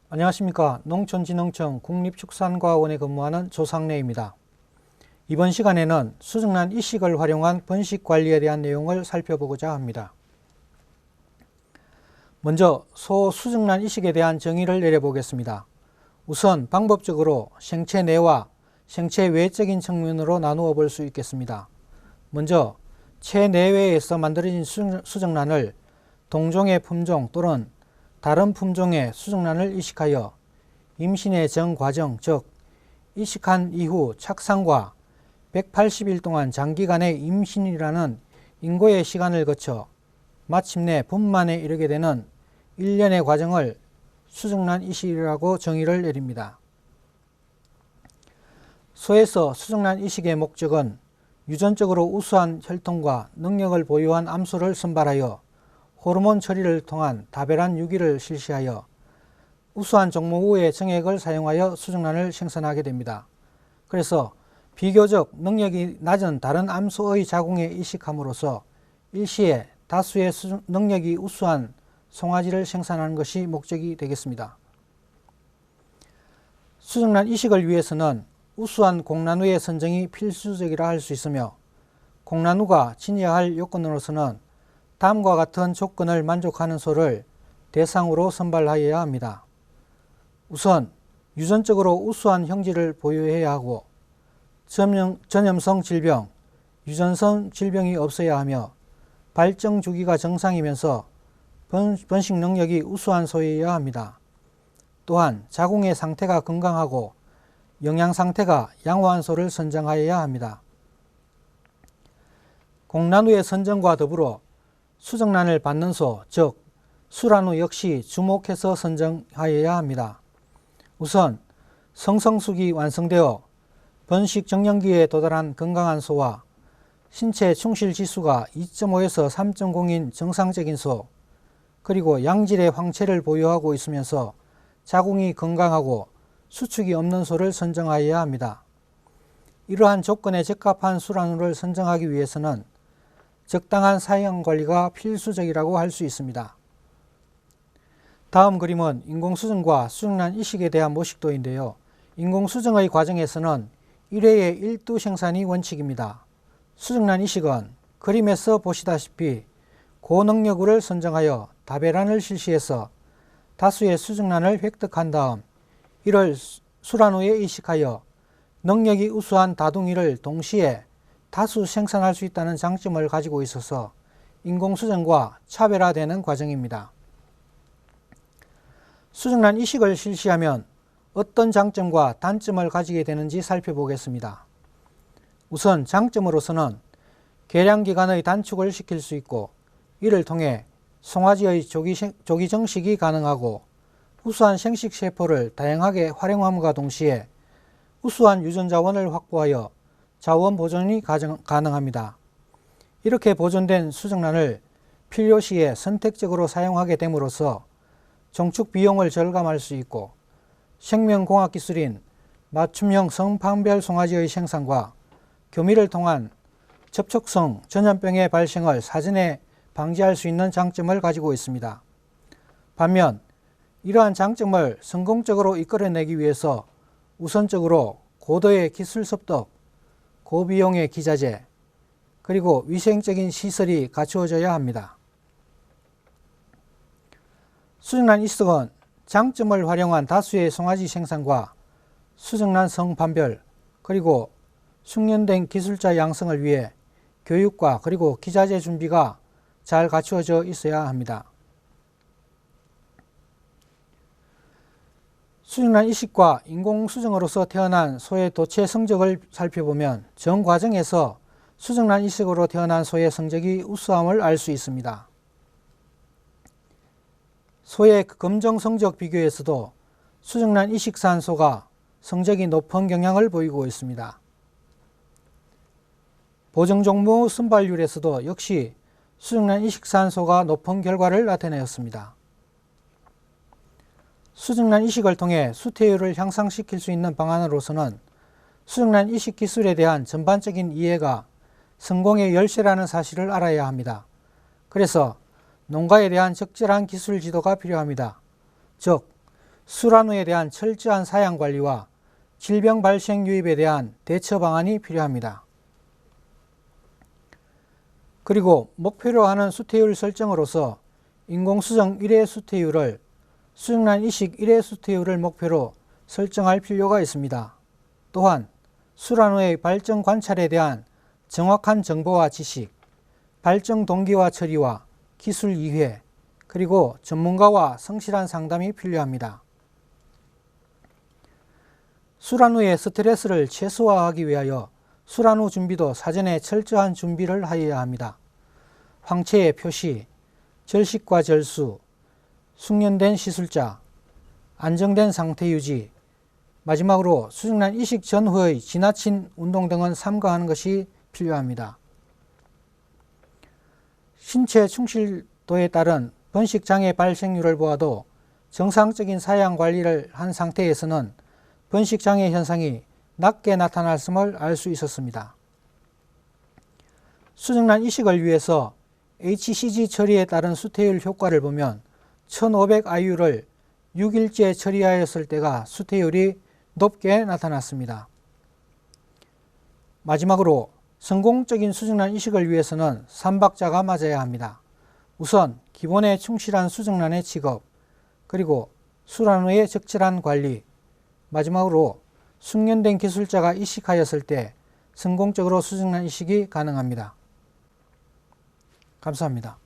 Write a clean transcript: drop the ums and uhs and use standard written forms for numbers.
안녕하십니까. 농촌진흥청 국립축산과학원에 근무하는 조상래입니다. 이번 시간에는 수정란 이식을 활용한 번식 관리에 대한 내용을 살펴보고자 합니다. 먼저 소 수정란 이식에 대한 정의를 내려보겠습니다. 우선 방법적으로 생체 내와 생체 외적인 측면으로 나누어 볼 수 있겠습니다. 먼저 체내외에서 만들어진 수정란을 동종의 품종 또는 다른 품종의 수정란을 이식하여 임신의 전 과정, 즉 이식한 이후 착상과 180일 동안 장기간의 임신이라는 인고의 시간을 거쳐 마침내 분만에 이르게 되는 1년의 과정을 수정란 이식이라고 정의를 내립니다. 소에서 수정란 이식의 목적은 유전적으로 우수한 혈통과 능력을 보유한 암소를 선발하여 호르몬 처리를 통한 다배란 유기를 실시하여 우수한 종모우의 정액을 사용하여 수정란을 생산하게 됩니다. 그래서 비교적 능력이 낮은 다른 암소의 자궁에 이식함으로써 일시에 다수의 능력이 우수한 송아지를 생산하는 것이 목적이 되겠습니다. 수정란 이식을 위해서는 우수한 공란우의 선정이 필수적이라 할 수 있으며 공란우가 지녀야 할 요건으로서는 다음과 같은 조건을 만족하는 소를 대상으로 선발하여야 합니다. 우선 유전적으로 우수한 형질을 보유해야 하고 전염성 질병, 유전성 질병이 없어야 하며 발정 주기가 정상이면서 번식 능력이 우수한 소여야 합니다. 또한 자궁의 상태가 건강하고 영양 상태가 양호한 소를 선정하여야 합니다. 공란우의 선정과 더불어 수정란을 받는 소, 즉 수란우 역시 주목해서 선정하여야 합니다. 우선 성성숙이 완성되어 번식 정년기에 도달한 건강한 소와 신체 충실 지수가 2.5에서 3.0인 정상적인 소, 그리고 양질의 황체를 보유하고 있으면서 자궁이 건강하고 수축이 없는 소를 선정하여야 합니다. 이러한 조건에 적합한 수란우를 선정하기 위해서는 적당한 사양관리가 필수적이라고 할 수 있습니다. 다음 그림은 인공수정과 수정란 이식에 대한 모식도인데요. 인공수정의 과정에서는 1회의 1두 생산이 원칙입니다. 수정란 이식은 그림에서 보시다시피 고능력우를 선정하여 다배란을 실시해서 다수의 수정란을 획득한 다음 이를 수란우에 이식하여 능력이 우수한 다둥이를 동시에 다수 생산할 수 있다는 장점을 가지고 있어서 인공수정과 차별화되는 과정입니다. 수정란 이식을 실시하면 어떤 장점과 단점을 가지게 되는지 살펴보겠습니다. 우선 장점으로서는 개량기간의 단축을 시킬 수 있고 이를 통해 송아지의 조기 정식이 가능하고 우수한 생식세포를 다양하게 활용함과 동시에 우수한 유전자원을 확보하여 자원 보존이 가능합니다. 이렇게 보존된 수정란을 필요시에 선택적으로 사용하게 됨으로써 정축 비용을 절감할 수 있고 생명공학 기술인 맞춤형 성판별 송아지의 생산과 교미를 통한 접촉성 전염병의 발생을 사전에 방지할 수 있는 장점을 가지고 있습니다. 반면 이러한 장점을 성공적으로 이끌어내기 위해서 우선적으로 고도의 기술 습득, 고비용의 기자재, 그리고 위생적인 시설이 갖추어져야 합니다. 수정란 이식은 장점을 활용한 다수의 송아지 생산과 수정란 성판별, 그리고 숙련된 기술자 양성을 위해 교육과 그리고 기자재 준비가 잘 갖추어져 있어야 합니다. 수정란 이식과 인공수정으로서 태어난 소의 도체 성적을 살펴보면 전 과정에서 수정란 이식으로 태어난 소의 성적이 우수함을 알 수 있습니다. 소의 검정 성적 비교에서도 수정란 이식산 소가 성적이 높은 경향을 보이고 있습니다. 보정종무 순발률에서도 역시 수정란 이식산소가 높은 결과를 나타내었습니다. 수정란 이식을 통해 수태율을 향상시킬 수 있는 방안으로서는 수정란 이식 기술에 대한 전반적인 이해가 성공의 열쇠라는 사실을 알아야 합니다. 그래서 농가에 대한 적절한 기술 지도가 필요합니다. 즉, 수란후에 대한 철저한 사양 관리와 질병 발생 유입에 대한 대처 방안이 필요합니다. 그리고 목표로 하는 수태율 설정으로서 인공수정 1회 수태율을 수정란 이식 1회 수태율을 목표로 설정할 필요가 있습니다. 또한 수란후의 발정 관찰에 대한 정확한 정보와 지식, 발정 동기와 처리와 기술 이해, 그리고 전문가와 성실한 상담이 필요합니다. 수란후의 스트레스를 최소화하기 위하여 수란후 준비도 사전에 철저한 준비를 하여야 합니다. 황체의 표시, 절식과 절수, 숙련된 시술자, 안정된 상태 유지, 마지막으로 수정란 이식 전후의 지나친 운동 등은 삼가하는 것이 필요합니다. 신체 충실도에 따른 번식장애 발생률을 보아도 정상적인 사양 관리를 한 상태에서는 번식장애 현상이 낮게 나타났음을 알 수 있었습니다. 수정란 이식을 위해서 HCG 처리에 따른 수태율 효과를 보면 1500IU를 6일째 처리하였을 때가 수태율이 높게 나타났습니다. 마지막으로 성공적인 수정란 이식을 위해서는 3박자가 맞아야 합니다. 우선 기본에 충실한 수정란의 취급, 그리고 수란후의 적절한 관리, 마지막으로 숙련된 기술자가 이식하였을 때 성공적으로 수정란 이식이 가능합니다. 감사합니다.